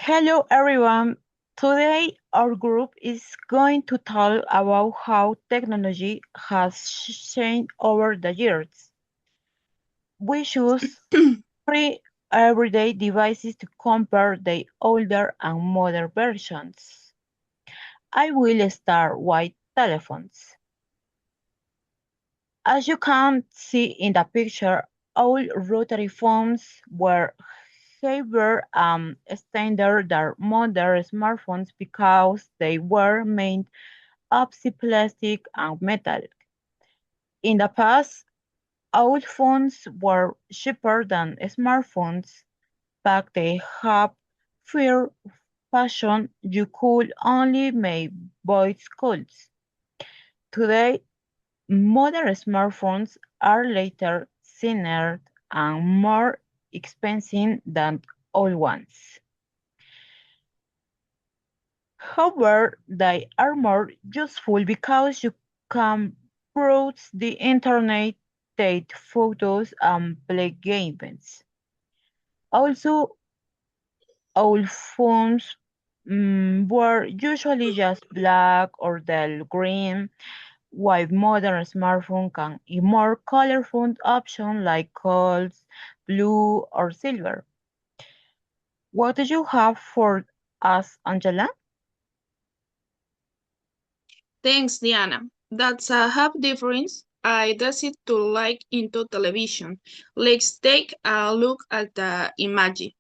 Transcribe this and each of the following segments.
Hello everyone. Today our group is going to talk about how technology has changed over the years. We choose three everyday devices to compare the older and modern versions. I will start with telephones. As you can see in the picture, all rotary phones were heavier and standard than modern smartphones because they were made of plastic and metal. In the past, old phones were cheaper than smartphones, but they have fewer function. You could only make voice calls. Today, modern smartphones are lighter, thinner, and more expensive than old ones. However, they are more useful because you can browse the internet, take photos, and play games. Also, old phones were usually just black or dull green, while modern smartphones can have more colorful options like gold, blue, or silver. What do you have for us, Angela? Thanks, Diana. That's a half difference. I decided to like into television. Let's take a look at the image.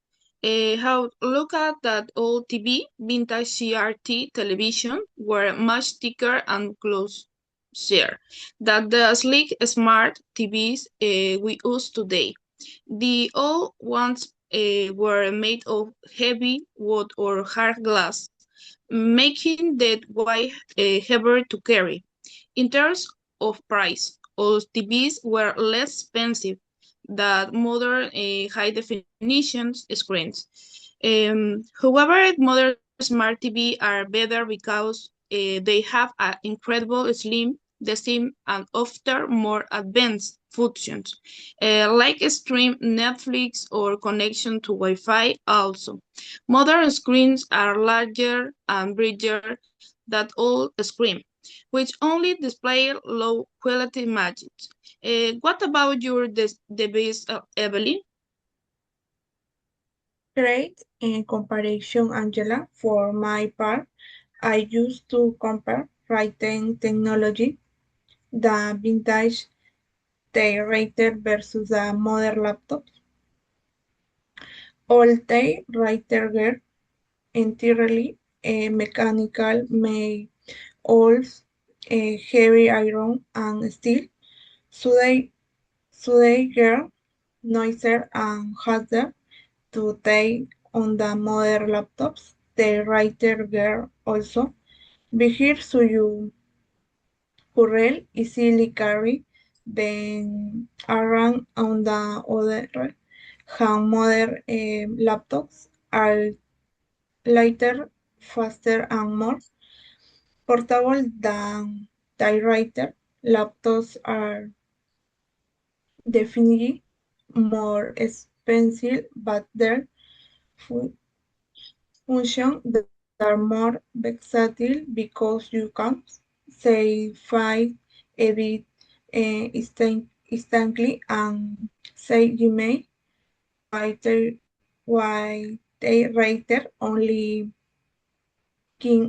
How look at that old TV, vintage CRT television, were much thicker and closer than the sleek smart TVs we use today. The old ones were made of heavy wood or hard glass, making that way heavier to carry. In terms of price, old TVs were less expensive than modern high-definition screens. However, modern smart TV are better because they have an incredible slim, design, and often more advanced functions, like stream Netflix or connection to Wi-Fi also. Modern screens are larger and brighter than old screens, which only display low quality images. What about your device, Evelyn? Great in comparison, Angela. For my part, I used to compare writing technology, the vintage typewriter versus the modern laptop. Old typewriter were entirely mechanical, made all heavy iron and steel. Today were noisier and harder to type on the modern laptops. The writer were also bigger so you could easily carry them around on the other hand. Modern laptops are lighter, faster, and more portable than typewriter. Laptops are definitely more expensive, but their fu- function are more versatile because you can say five edit instantly and say Gmail. While they writer only king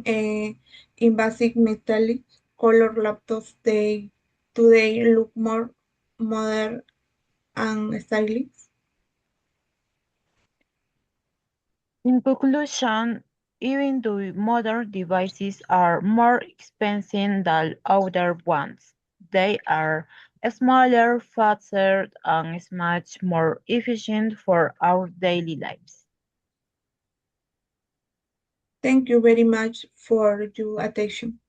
in basic metallic color laptops they today look more modern and stylish. In conclusion, even though modern devices are more expensive than older ones, they are smaller, faster, and much more efficient for our daily lives. Thank you very much for your attention.